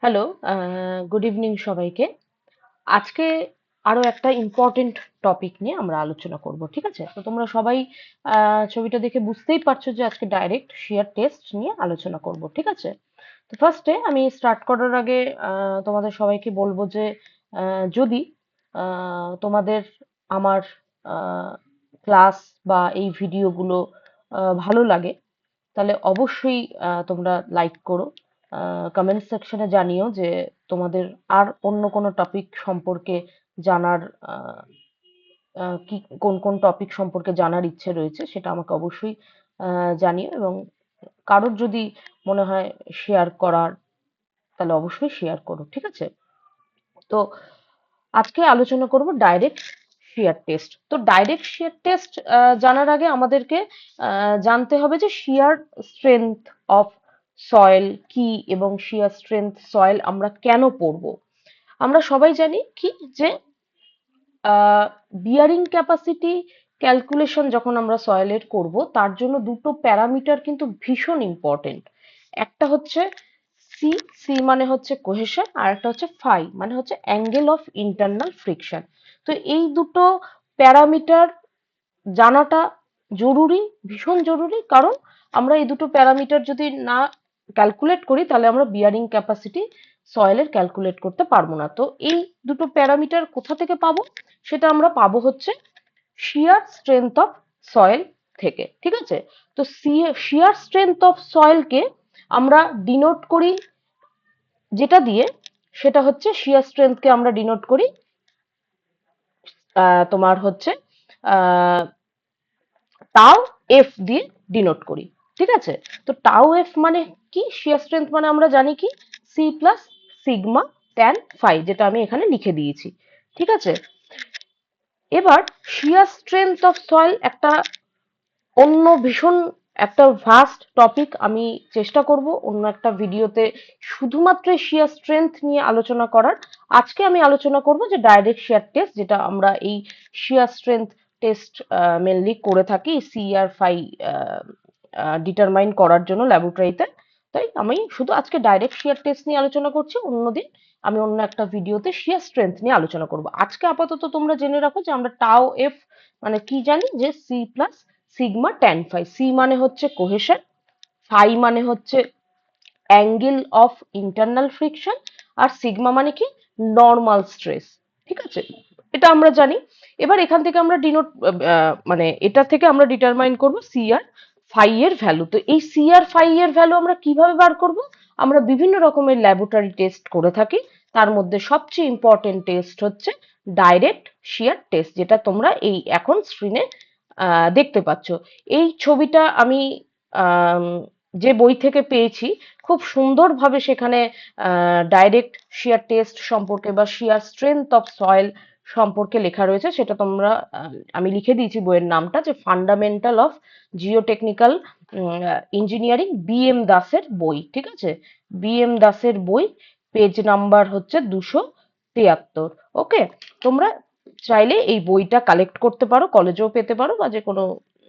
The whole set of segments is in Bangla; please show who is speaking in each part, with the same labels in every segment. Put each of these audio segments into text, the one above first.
Speaker 1: হ্যালো, গুড ইভিনিং সবাইকে। আজকে আরো একটা ইম্পর্টেন্ট টপিক নিয়ে আমরা আলোচনা করব, ঠিক আছে? তো তোমরা সবাই ছবিটা দেখে বুঝতেই পারছো যে আজকে ডাইরেক্ট শিয়ার টেস্ট নিয়ে আলোচনা করব, ঠিক আছে? তো ফার্স্টে আমি স্টার্ট করার আগে তোমাদের সবাইকে বলবো যে যদি তোমাদের আমার ক্লাস বা এই ভিডিওগুলো ভালো লাগে তাহলে অবশ্যই তোমরা লাইক করো। কমেন্ট সেকশনে জানিও যে তোমাদের আর অন্য কোনো টপিক সম্পর্কে জানার আহ, কি কোন কোন টপিক সম্পর্কে জানার ইচ্ছে রয়েছে সেটা আমাকে অবশ্যই জানিও, এবং কারোর যদি মনে হয় শেয়ার করার তাহলে অবশ্যই শেয়ার করো, ঠিক আছে? তো আজকে আলোচনা করব ডাইরেক্ট শিয়ার টেস্ট। তো ডাইরেক্ট শিয়ার টেস্ট জানার আগে আমাদেরকে জানতে হবে যে শিয়ার স্ট্রেংথ অফ সয়েল কি, এবং শিয়ার স্ট্রেংথ সয়েল আমরা কেন পড়ব। আমরা সবাই জানি কি যে বিয়ারিং ক্যাপাসিটি ক্যালকুলেশন যখন আমরা সয়েলের করব তার জন্য দুটো প্যারামিটার কিন্তু ভীষণ ইম্পর্টেন্ট। একটা হচ্ছে সি, সি মানে হচ্ছে কোহেশন, আর একটা হচ্ছে ফাই মানে হচ্ছে অ্যাঙ্গেল অফ ইন্টারনাল ফ্রিকশন। তো এই দুটো প্যারামিটার জানাটা জরুরি, ভীষণ জরুরি, কারণ আমরা এই দুটো প্যারামিটার যদি না ক্যালকুলেট করি তাহলে আমরা বিয়ারিং ক্যাপাসিটি সয়েলের ক্যালকুলেট করতে পারবো না। তো এই দুটো প্যারামিটার কোথা থেকে পাবো? সেটা আমরা পাবো হচ্ছে শিয়ার স্ট্রেংথ অফ সয়েল থেকে, ঠিক আছে? তো শিয়ার স্ট্রেংথ অফ সয়েলকে আমরা ডিনোট করি যেটা দিয়ে, সেটা হচ্ছে শিয়ার স্ট্রেংথকে আমরা ডিনোট করি তোমার হচ্ছে টাও এফ দিয়ে ডিনোট করি, ঠিক আছে? তো টাও এফ মানে কি? শিয়ার স্ট্রেংথ মানে আমরা জানি কি, c plus sigma tan phi, যেটা আমি এখানে লিখে দিয়েছি, ঠিক আছে? এবার শিয়ার স্ট্রেংথ অফ সয়েল একটা অন্য ভীষণ একটা ভাস্ট টপিক। আমি চেষ্টা করব অন্য একটা ভিডিওতে শুধুমাত্র শিয়ার স্ট্রেংথ নিয়ে আলোচনা করার। আজকে আমি আলোচনা করব যে ডাইরেক্ট শিয়ার টেস্ট, যেটা আমরা এই শিয়ার স্ট্রেংথ টেস্ট মেনলি করে থাকি সি আর ফাই ডিটারমাইন করার জন্য ল্যাবরেটরিতে। তাই আমি শুধু আজকে ডাইরেক্ট শিয়ার টেস্ট নিয়ে আলোচনা করছি, অন্যদিন আমি অন্য একটা ভিডিওতে শিয়ার স্ট্রেংথ নিয়ে আলোচনা করব। আজকে আপাতত তোমরা জেনে রাখো যে আমরা টাও এফ মানে কি জানি, যে c plus sigma tan phi. C মানে হচ্ছে কোহেশন, ফাই মানে হচ্ছে অ্যাঙ্গেল অফ ইন্টারনাল ফ্রিকশন, আর সিগমা মানে কি, নর্মাল স্ট্রেস, ঠিক আছে? এটা আমরা জানি। এবার এখান থেকে আমরা ডিনোট মানে এটা থেকে আমরা ডিটারমাইন করব সি আর ফাই এর ভ্যালু। তো এই সি আর ফাই এর ভ্যালু আমরা কিভাবে বার করব? আমরা বিভিন্ন রকমের ল্যাবরেটরি টেস্ট করে থাকি, তার মধ্যে সবচেয়ে ইম্পর্টেন্ট টেস্ট হচ্ছে ডাইরেক্ট শিয়ার টেস্ট, যেটা তোমরা এই এখন স্ক্রিনে দেখতে পাচ্ছ। এই ছবিটা আমি আম, যে বই থেকে পেয়েছি, খুব সুন্দরভাবে সেখানে ডাইরেক্ট শিয়ার টেস্ট সম্পর্কে বা শিয়ার স্ট্রেংথ অফ সয়েল সম্পর্কে লেখা রয়েছে। সেটা তোমরা আমি লিখে দিয়েছি বইয়ের নামটা, যে fundamental of geotechnical engineering, B M দাসের বই, ঠিক আছে? বি এম দাসের বই, পেজ নাম্বার হচ্ছে 273। ওকে, তোমরা চাইলে এই বইটা কালেক্ট করতে পারো, কলেজেও পেতে পারো বা যে কোনো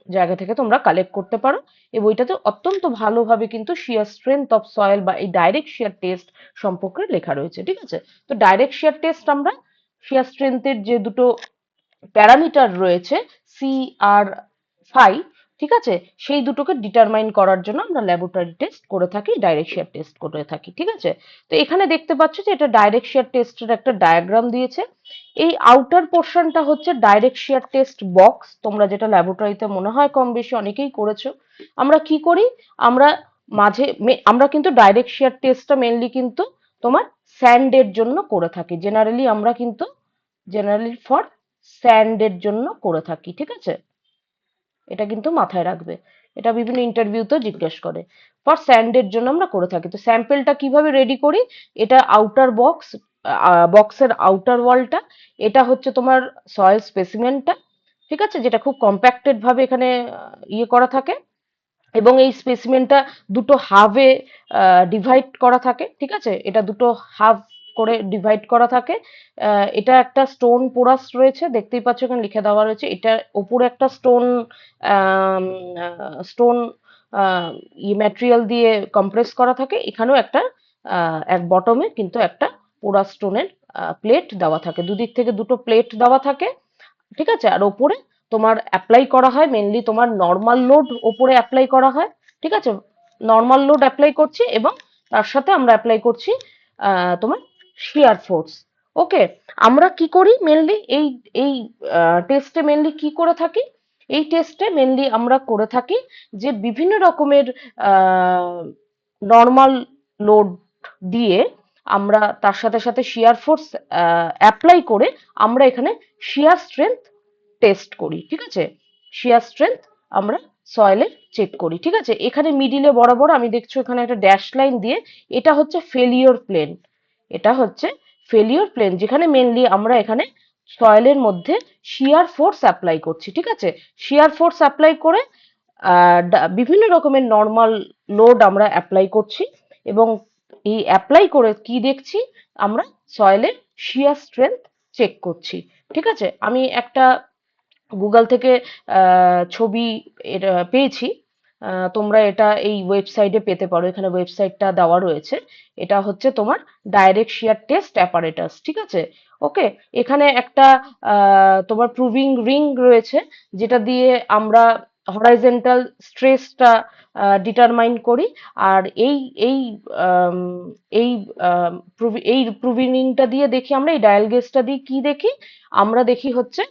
Speaker 1: জায়গা থেকে তোমরা কালেক্ট করতে পারো। এই বইটাতে অত্যন্ত ভালোভাবে কিন্তু শিয়ার স্ট্রেংথ অফ সয়েল বা এই ডাইরেক্ট শিয়ার টেস্ট সম্পর্কে লেখা রয়েছে, ঠিক আছে? তো ডাইরেক্ট শিয়ার টেস্ট আমরা শিয়ার স্ট্রেংথের যে দুটো প্যারামিটার রয়েছে, সি আর ফাই, ঠিক আছে, সেই দুটোকে ডিটারমাইন করার জন্য আমরা ল্যাবরেটরি টেস্ট করে থাকি, ডাইরেক্ট শিয়ার টেস্ট করে থাকি, ঠিক আছে? তো এখানে দেখতে পাচ্ছ যে এটা ডাইরেক্ট শিয়ার টেস্টের একটা ডায়াগ্রাম দিয়েছে। এই আউটার পোর্শনটা হচ্ছে ডাইরেক্ট শিয়ার টেস্ট বক্স, তোমরা যেটা ল্যাবরেটরিতে মনে হয় কম বেশি অনেকেই করেছো। আমরা কি করি, আমরা আমরা কিন্তু ডাইরেক্ট শিয়ার টেস্টটা মেনলি কিন্তু তোমার স্যান্ডের জন্য করে থাকি, জেনারেলি ফর স্যান্ডের জন্য করে থাকি, ঠিক আছে? এটা কিন্তু মাথায় রাখবে, এটা বিভিন্ন ইন্টারভিউতেও জিজ্ঞেস করে। ফর স্যান্ডের জন্য আমরা করে থাকি। তো স্যাম্পেলটা কিভাবে রেডি করি? এটা আউটার বক্স, বক্সের আউটার ওয়ালটা, এটা হচ্ছে তোমার সয়েল স্পেসিমেনটা, ঠিক আছে, যেটা খুব কম্প্যাক্টেড ভাবে এখানে ইয়ে করা থাকে, এবং এই স্পেসিমেনটা দুটো হাফে ডিভাইড করা থাকে, ঠিক আছে? এটা দুটো হাফ করে ডিভাইড করা থাকে। এটা একটা স্টোন পোরাস রয়েছে, দেখতেই পাচ্ছ এখানে লিখে দেওয়া রয়েছে। এটা ওপরে একটা স্টোন ম্যাটেরিয়াল দিয়ে কম্প্রেস করা থাকে, এখানেও একটা এক বটমে কিন্তু একটা পোড়া স্টোনের প্লেট দেওয়া থাকে, দুদিক থেকে দুটো প্লেট দেওয়া থাকে, ঠিক আছে। আর ওপরে তোমার অ্যাপ্লাই করা হয় মেনলি তোমার নর্মাল লোড ওপরে অ্যাপ্লাই করা হয়, ঠিক আছে। নর্মাল লোড অ্যাপ্লাই করছি এবং তার সাথে আমরা অ্যাপ্লাই করছি তোমার শিয়ার ফোর্স। ওকে, আমরা কি করি মেনলি এই টেস্টে মেনলি কি করে থাকি, এই টেস্টে মেনলি আমরা করে থাকি যে বিভিন্ন রকমের নর্মাল লোড দিয়ে আমরা তার সাথে সাথে শিয়ার ফোর্স অ্যাপ্লাই করে আমরা এখানে শিয়ার স্ট্রেংথ টেস্ট করি, ঠিক আছে। শিয়ার স্ট্রেংথ আমরা সয়েলের চেক করি, ঠিক আছে। এখানে মিডিলে বরাবর আমি দেখছো এখানে একটা ড্যাশ লাইন দিয়ে, এটা হচ্ছে ফেলিওর প্লেন, এটা হচ্ছে ফেলিওর প্লেন যেখানে মেনলি আমরা এখানে সয়েলের মধ্যে শিয়ার ফোর্স অ্যাপ্লাই করছি, ঠিক আছে। শিয়ার ফোর্স অ্যাপ্লাই করে বিভিন্ন রকমের নর্মাল লোড আমরা অ্যাপ্লাই করছি এবং এই অ্যাপ্লাই করে কি দেখছি, আমরা সয়েলের শিয়ার স্ট্রেংথ চেক করছি, ঠিক আছে। আমি একটা গুগল থেকে ছবি এটা পেয়েছি, তোমরা এটা এই ওয়েবসাইটে পেতে পারো, এখানে ওয়েবসাইটটা দেওয়া রয়েছে। এটা হচ্ছে তোমার ডাইরেক্ট শিয়ার টেস্ট অ্যাপারেটাস, ঠিক আছে। ওকে, এখানে একটা তোমার প্রুভিং রিং রয়েছে যেটা দিয়ে আমরা হরাইজন্টাল স্ট্রেসটা ডিটারমাইন করি। আর এই এই আম, এই এই প্রুভিংটা দিয়ে দেখি আমরা, এই ডায়াল গেজটা দিয়ে কি দেখি, আমরা দেখি হচ্ছে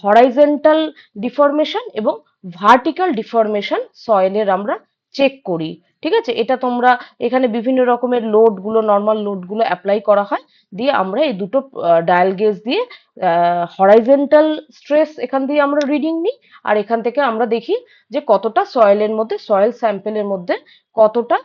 Speaker 1: হরাইজন্টাল ডিফরমেশন এবং ভার্টিক্যাল ডিফরমেশন সয়েলের আমরা চেক করি, ঠিক আছে। এটা তোমরা এখানে বিভিন্ন রকমের লোড গুলো নর্মাল লোড গুলো অ্যাপ্লাই করা হয়, দিয়ে আমরা এই দুটো ডায়াল গেজ দিয়ে হরাইজন্টাল স্ট্রেস এখান দিয়ে আমরা রিডিং নিই, আর এখান থেকে আমরা দেখি যে কতটা সয়েলের মধ্যে, সয়েল স্যাম্পেলের মধ্যে কতটা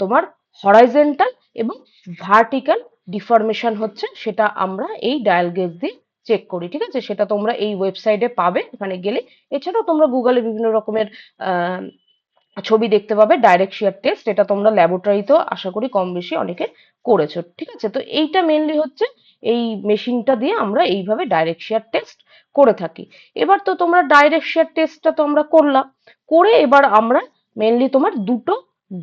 Speaker 1: তোমার হরাইজন্টাল এবং ভার্টিক্যাল ডিফরমেশন হচ্ছে, সেটা আমরা এই ডায়াল গেজ দিয়ে চেক করি, ঠিক আছে। সেটা তোমরা এই ওয়েবসাইটে পাবে এখানে গেলে। এছাড়াও তোমরা গুগলে বিভিন্ন রকমের আহ, ছবি দেখতে পাবে ডাইরেক্ট শিয়ার টেস্ট, এটা তোমরা ল্যাবরেটরিতেও আশা করি কম বেশি অনেকে করেছো, ঠিক আছে। তো এইটা মেনলি হচ্ছে এই মেশিনটা দিয়ে আমরা এইভাবে ডাইরেক্ট শিয়ার টেস্ট করে থাকি। এবার তো তোমরা ডাইরেক্ট শিয়ার টেস্টটা তো আমরা করলাম, করে এবার আমরা মেনলি তোমার দুটো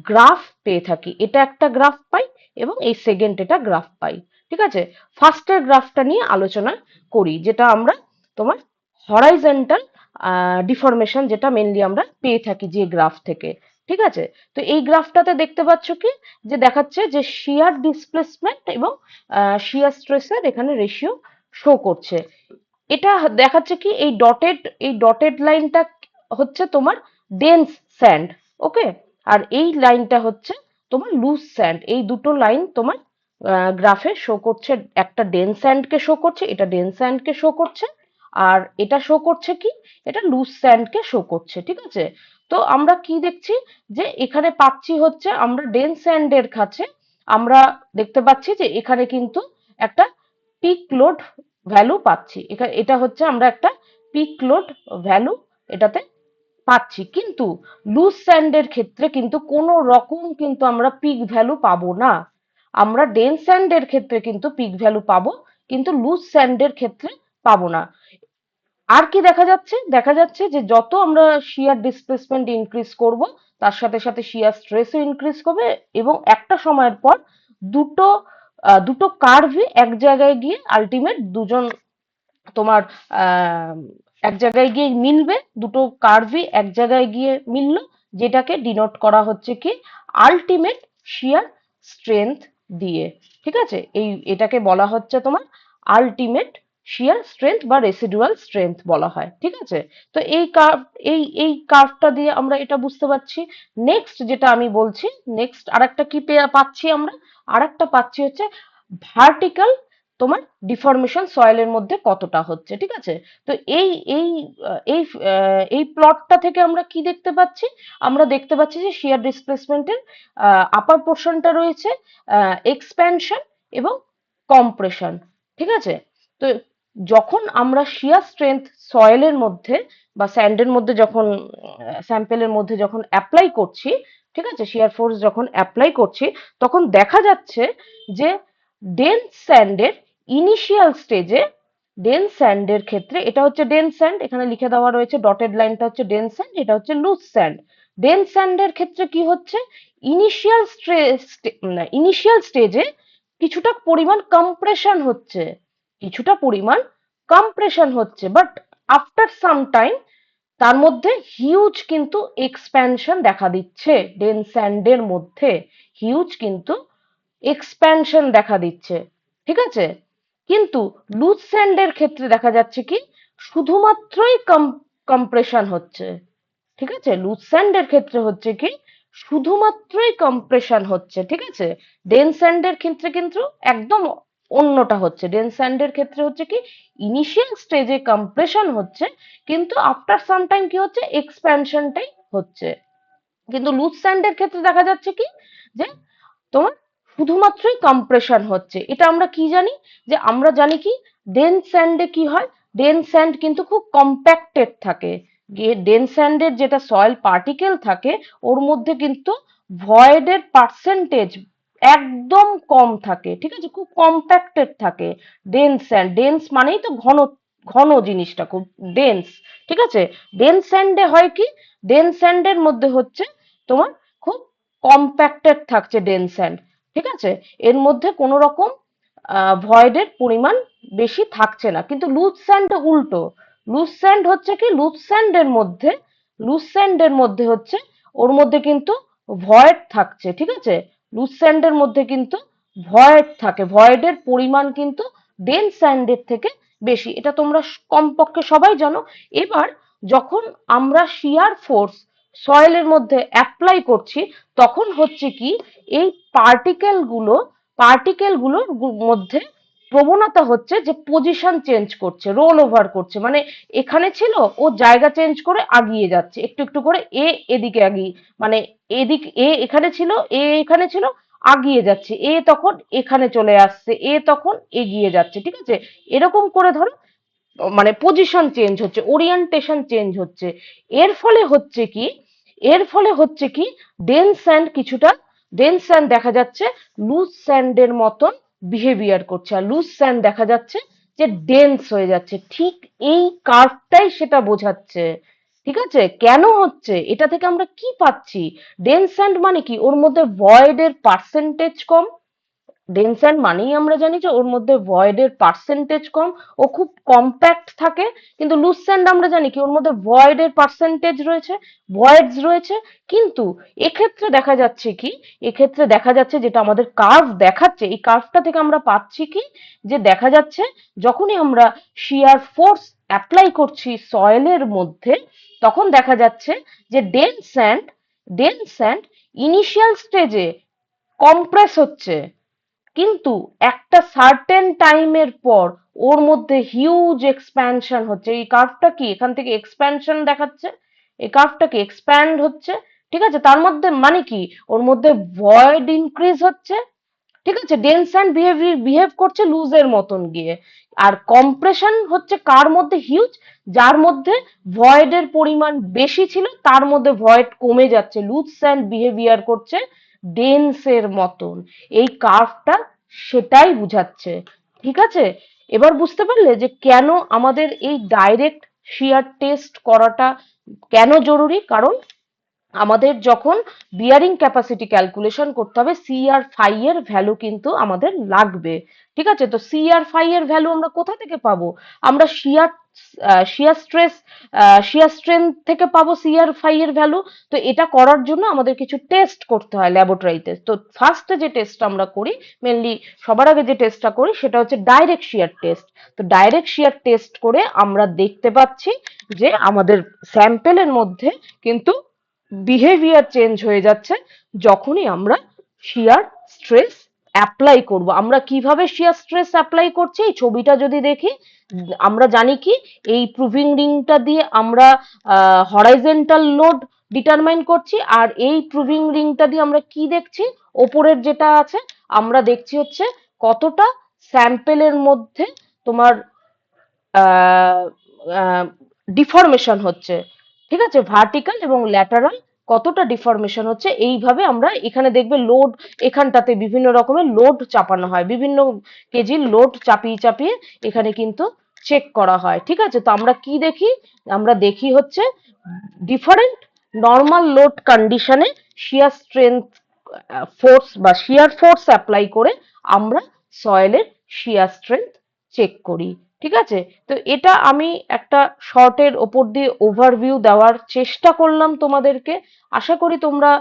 Speaker 1: গ্রাফ পেয়ে থাকি, এটা একটা গ্রাফ পাই এবং এই সেকেন্ড এটা গ্রাফ পাই, ঠিক আছে। ফার্স্টের গ্রাফটা নিয়ে আলোচনা করি, যেটা আমরা তোমার হরাইজন্টাল ডিফরমেশন যেটা মেনলি আমরা পেয়ে থাকি যে গ্রাফ থেকে, ঠিক আছে। তো এই গ্রাফটাতে দেখতে পাচ্ছ কি, যে দেখাচ্ছে যে শিয়ার ডিসপ্লেসমেন্ট এবং শিয়ার স্ট্রেসের এখানে রেশিও শো করছে। এটা দেখাচ্ছে কি, এই ডটেড লাইনটা হচ্ছে তোমার ডেন্স স্যান্ড, ওকে। আর এই লাইনটা হচ্ছে তোমার লুজ স্যান্ড, এই দুটো লাইন তোমার গ্রাফে শো করছে, একটা ডেন্স স্যান্ডকে শো করছে, এটা ডেন্স স্যান্ডকে শো করছে, আর এটা শো করছে কি, এটা লুজ স্যান্ডকে শো করছে, ঠিক আছে। তো আমরা কি দেখছি, যে এখানে পাচ্ছি হচ্ছে আমরা ডেন্স স্যান্ডের কাছে আমরা দেখতে পাচ্ছি যে এখানে কিন্তু একটা পিক লোড ভ্যালু পাচ্ছি, এখানে এটা হচ্ছে আমরা একটা পিক লোড ভ্যালু এটাতে পাচ্ছি, কিন্তু লুজ স্যান্ডের ক্ষেত্রে কিন্তু কোনো রকম কিন্তু আমরা পিক ভ্যালু পাবো না। আমরা ডেন্স স্যান্ডের ক্ষেত্রে কিন্তু পিক ভ্যালু পাবো, কিন্তু লুজ স্যান্ডের ক্ষেত্রে পাবো না। আর কি দেখা যাচ্ছে, দেখা যাচ্ছে যে যত আমরা শিয়ার ডিসপ্লেসমেন্ট ইনক্রিজ করব, তার সাথে সাথে শিয়ার স্ট্রেসও ইনক্রিজ করবে এবং একটা সময়ের পর দুটো দুটো কার্ভই এক জায়গায় গিয়ে আলটিমেট দুজন তোমার আহ, এক জায়গায় গিয়ে মিলবে, দুটো কার্ভই এক জায়গায় গিয়ে মিললো, যেটাকে ডিনোট করা হচ্ছে কি আলটিমেট শিয়ার স্ট্রেংথ দিয়ে, ঠিক আছে। এটাকে বলা হচ্ছে তোমার আলটিমেট শিয়ার স্ট্রেংথ বা রেসিডুয়াল স্ট্রেংথ বলা হয়, ঠিক আছে। তো এই কার্ভটা দিয়ে আমরা এটা বুঝতে পারছি। নেক্সট যেটা আমি বলছি, নেক্সট আরেকটা কি পাচ্ছি আমরা, আরেকটা পাচ্ছি হচ্ছে ভার্টিক্যাল তোমার ডিফরমেশন সয়েলের মধ্যে কতটা হচ্ছে, ঠিক আছে। তো এই এই এই এই প্লটটা থেকে আমরা কি দেখতে পাচ্ছি, আমরা দেখতে পাচ্ছি যে শিয়ার ডিসপ্লেসমেন্টের আপার পোর্শনটা রয়েছে এক্সপ্যানশন এবং কম্প্রেশন, ঠিক আছে। তো যখন আমরা শিয়ার স্ট্রেংথ সয়েলের মধ্যে বা স্যান্ডের মধ্যে যখন স্যাম্পেলের মধ্যে যখন অ্যাপ্লাই করছি, ঠিক আছে, শিয়ার ফোর্স যখন অ্যাপ্লাই করছি, তখন দেখা যাচ্ছে যে ডেন্স স্যান্ডের ইনিশিয়াল স্টেজে, ডেন্স স্যান্ডের ক্ষেত্রে এটা হচ্ছে ডেন্স স্যান্ড, এখানে লিখে দেওয়া রয়েছে ডটেড লাইনটা হচ্ছে ডেন্স স্যান্ড, এটা হচ্ছে লুজ স্যান্ড। ডেন্স স্যান্ডের ক্ষেত্রে কি হচ্ছে, ইনিশিয়াল স্টেজে কিছুটা পরিমাণ কম্প্রেশন হচ্ছে, কিছুটা পরিমাণ কম্প্রেশন হচ্ছে, বাট আফটার সাম টাইম তার মধ্যে হিউজ কিন্তু এক্সপ্যানশন দেখা দিচ্ছে, ডেন্স স্যান্ডের মধ্যে হিউজ কিন্তু এক্সপ্যানশন দেখা দিচ্ছে, ঠিক আছে। কিন্তু লুজ স্যান্ডের ক্ষেত্রে দেখা যাচ্ছে কি শুধুমাত্রই কম্প্রেশন হচ্ছে, ঠিক আছে। লুজ স্যান্ডের ক্ষেত্রে হচ্ছে কি শুধুমাত্রই কম্প্রেশন হচ্ছে, ঠিক আছে। ডেন্স স্যান্ডের ক্ষেত্রে কিন্তু একদম অন্যটা হচ্ছে, ডেন্স স্যান্ডের ক্ষেত্রে হচ্ছে কি ইনিশিয়াল স্টেজে কম্প্রেশন হচ্ছে, কিন্তু আফটার সাম টাইম কি হচ্ছে এক্সপ্যানশনটাই হচ্ছে। কিন্তু লুজ স্যান্ডের ক্ষেত্রে দেখা যাচ্ছে কি যে তোমার শুধুমাত্রই কম্প্রেশন হচ্ছে। এটা আমরা কি জানি, যে আমরা জানি কি ডেন্স স্যান্ডে কি হয়, ডেন্স স্যান্ড কিন্তু খুব কম্প্যাক্টেড থাকে, ডেন্স স্যান্ডের যেটা সয়েল পার্টিকেল থাকে ওর মধ্যে কিন্তু ভয়েডের পার্সেন্টেজ একদম কম থাকে, ঠিক আছে, খুব কম্প্যাক্টেড থাকে। ডেন্স স্যান্ড, ডেন্স মানেই তো ঘন, ঘন জিনিসটা খুব ডেন্স, ঠিক আছে। ডেন্স স্যান্ডে হয় কি, ডেন্স স্যান্ডের মধ্যে হচ্ছে তোমার খুব কম্প্যাক্টেড থাকছে ডেন্স স্যান্ড, ঠিক আছে। এর মধ্যে কোনো রকম ভয়েডের পরিমাণ বেশি থাকছে না। কিন্তু লুজ স্যান্ড উল্টো, লুজ স্যান্ড হচ্ছে কি লুজ স্যান্ডের মধ্যে হচ্ছে ওর মধ্যে কিন্তু ভয়েড থাকছে, ঠিক আছে। লুজ স্যান্ডের মধ্যে কিন্তু ভয়েড থাকে, ভয়েডের পরিমাণ কিন্তু ডেন্স স্যান্ডের থেকে বেশি, এটা তোমরা কমপক্ষে সবাই জানো। এবার যখন আমরা শিয়ার ফোর্স সয়েলের মধ্যে অ্যাপ্লাই করছি তখন হচ্ছে কি এই পার্টিকেলগুলোর মধ্যে প্রবণতা হচ্ছে যে পজিশন চেঞ্জ করছে, রোল ওভার করছে, মানে এখানে ছিল ও জায়গা চেঞ্জ করে আগিয়ে যাচ্ছে একটু একটু করে, এদিকে আগিয়ে, মানে এদিক এখানে ছিল, এখানে ছিল, আগিয়ে যাচ্ছে, তখন এখানে চলে আসছে, তখন এগিয়ে যাচ্ছে, ঠিক আছে। এরকম করে ধরো মানে পজিশন চেঞ্জ হচ্ছে, ওরিয়েন্টেশন চেঞ্জ হচ্ছে। এর ফলে হচ্ছে কি, এর ফলে হচ্ছে কি ডেন্স স্যান্ড কিছুটা, ডেন্স স্যান্ড দেখা যাচ্ছে লুজ স্যান্ডের মতন বিহেভিয়ার করছে, আর লুজ স্যান্ড দেখা যাচ্ছে যে ডেন্স হয়ে যাচ্ছে। ঠিক এই কার্ভটাই সেটা বোঝাচ্ছে, ঠিক আছে। কেন হচ্ছে, এটা থেকে আমরা কি পাচ্ছি, ডেন্স স্যান্ড মানে কি ওর মধ্যে ভয়েডের পার্সেন্টেজ কম, ডেনসেন্ট মানেই আমরা জানি যে ওর মধ্যে ভয়েডের পার্সেন্টেজ কম, ও খুব কম্প্যাক্ট থাকে। কিন্তু লুসেন্ট আমরা জানি কি ওর মধ্যে ভয়েডের পার্সেন্টেজ রয়েছে, ভয়েডস রয়েছে। কিন্তু এক্ষেত্রে দেখা যাচ্ছে কি, এক্ষেত্রে দেখা যাচ্ছে যেটা আমাদের কার্ভ দেখাচ্ছে, এই কার্ভটা থেকে আমরা পাচ্ছি কি, যে দেখা যাচ্ছে যখনই আমরা শিয়ার ফোর্স অ্যাপ্লাই করছি সয়েলের মধ্যে তখন দেখা যাচ্ছে যে ডেন্স স্যান্ড ইনিশিয়াল স্টেজে কম্প্রেস হচ্ছে, কিন্তু একটা সার্টেন টাইমের পর ওর মধ্যে হিউজ এক্সপ্যানশন হচ্ছে। এই কার্ভটা কি এখান থেকে এক্সপ্যানশন দেখাচ্ছে, এই কার্ভটা কি এক্সপ্যান্ড হচ্ছে, ঠিক আছে। তার মধ্যে মানে কি ওর মধ্যে ভয়েড ইনক্রিজ হচ্ছে, ঠিক আছে। ডেন্স অ্যান্ড বিহেভ করছে লুজের মতন গিয়ে। আর কম্প্রেশন হচ্ছে কার মধ্যে হিউজ, যার মধ্যে ভয়েডের পরিমাণ বেশি ছিল তার মধ্যে ভয়েড কমে যাচ্ছে, লুজ স্যান্ড বিহেভিয়ার করছে ডেন্সের মতন। এই কার্ভটা সেটাই বুঝাচ্ছে, ঠিক আছে। এবার বুঝতে পারলে যে কেন আমাদের এই ডাইরেক্ট শিয়ার টেস্ট করাটা কেন জরুরি, কারণ আমাদের যখন বিয়ারিং ক্যাপাসিটি ক্যালকুলেশন করতে হবে সি আর ফাই এর ভ্যালু কিন্তু আমাদের লাগবে, ঠিক আছে। তো সি আর ফাই এর ভ্যালু আমরা কোথা থেকে পাবো, আমরা শিয়ার স্ট্রেস শিয়ার স্ট্রেংথ থেকে পাবো সি আর ফাই এর ভ্যালু। তো এটা করার জন্য আমাদের কিছু টেস্ট করতে হয় ল্যাবরেটরিতে। তো ফার্স্টে যে টেস্ট আমরা করি, মেনলি সবার আগে যে টেস্টটা করি সেটা হচ্ছে ডাইরেক্ট শিয়ার টেস্ট। তো ডাইরেক্ট শিয়ার টেস্ট করে আমরা দেখতে পাচ্ছি যে আমাদের স্যাম্পেলের মধ্যে কিন্তু বিহেভিয়ার চেঞ্জ হয়ে যাচ্ছে যখনই আমরা শিয়ার স্ট্রেস অ্যাপ্লাই করব। আমরা কিভাবে শিয়ার স্ট্রেস অ্যাপ্লাই করছি এই ছবিটা যদি দেখি, আমরা জানি কি এই প্রুভিং রিংটা দিয়ে আমরা হরাইজন্টাল লোড ডিটারমাইন করছি, আর এই প্রুভিং রিংটা দিয়ে আমরা কি দেখছি, ওপরের যেটা আছে আমরা দেখছি হচ্ছে কতটা স্যাম্পেলের মধ্যে তোমার ডিফরমেশন হচ্ছে, ঠিক আছে, ভার্টিক্যাল এবং ল্যাটারাল কতটা ডিফরমেশন হচ্ছে। এইভাবে আমরা এখানে দেখবে লোড, এখানটাতে বিভিন্ন রকমের লোড চাপানো হয়, বিভিন্ন কেজির লোড চাপিয়ে চাপিয়ে এখানে কিন্তু চেক করা হয়, ঠিক আছে। তো আমরা কি দেখি, আমরা দেখি হচ্ছে ডিফারেন্ট নর্মাল লোড কন্ডিশনে শিয়ার স্ট্রেংথ ফোর্স বা শিয়ার ফোর্স অ্যাপ্লাই করে আমরা সয়েলের শিয়ার স্ট্রেংথ চেক করি। ঠিক আছে, তো এটা আমি একটা শর্টের ওপর দিয়ে ওভারভিউ দেওয়ার চেষ্টা করলাম তোমাদেরকে। আশা করি তোমরা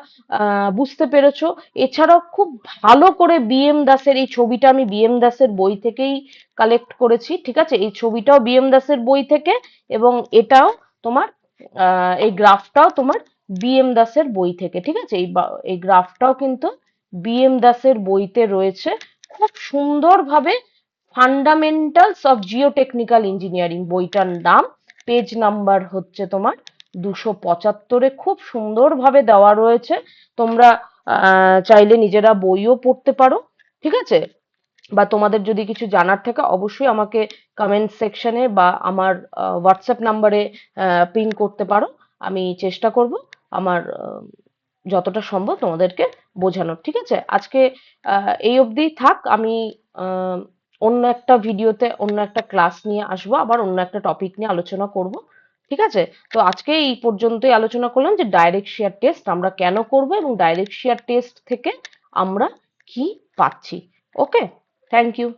Speaker 1: বুঝতে পেরেছো। এছাড়াও খুব ভালো করে বিএম দাসের এই ছবিটা আমি বিএম দাসের বই থেকেই কালেক্ট করেছি। ঠিক আছে, এই ছবিটাও বিএম দাসের বই থেকে, এবং এটাও তোমার এই গ্রাফটাও তোমার বিএম দাসের বই থেকে। ঠিক আছে, এই গ্রাফটাও কিন্তু বিএম দাসের বইতে রয়েছে খুব সুন্দরভাবে। ফান্ডামেন্টালস অফ জিওটেকনিক্যাল ইঞ্জিনিয়ারিং বইটার নাম, পেজ নাম্বার হচ্ছে তোমার 275-এ খুব সুন্দরভাবে দেওয়া রয়েছে। তোমরা চাইলে নিজেরা বইও পড়তে পারো। ঠিক আছে, বা তোমাদের যদি কিছু জানার থাকে অবশ্যই আমাকে কমেন্ট সেকশনে বা আমার হোয়াটসঅ্যাপ নাম্বারে পিং করতে পারো। আমি চেষ্টা করব আমার যতটা সম্ভব তোমাদেরকে বোঝানোর। ঠিক আছে, আজকে এই অবধিই থাক। আমি আহ, অন্য একটা ভিডিওতে অন্য একটা ক্লাস নিয়ে আসবো, আবার অন্য একটা টপিক নিয়ে আলোচনা করব। ঠিক আছে, তো আজকে এই পর্যন্তই আলোচনা করলাম যে ডাইরেক্ট শেয়ার টেস্ট আমরা কেন করব এবং ডাইরেক্ট শেয়ার টেস্ট থেকে আমরা কি পাচ্ছি। ওকে, থ্যাংক ইউ।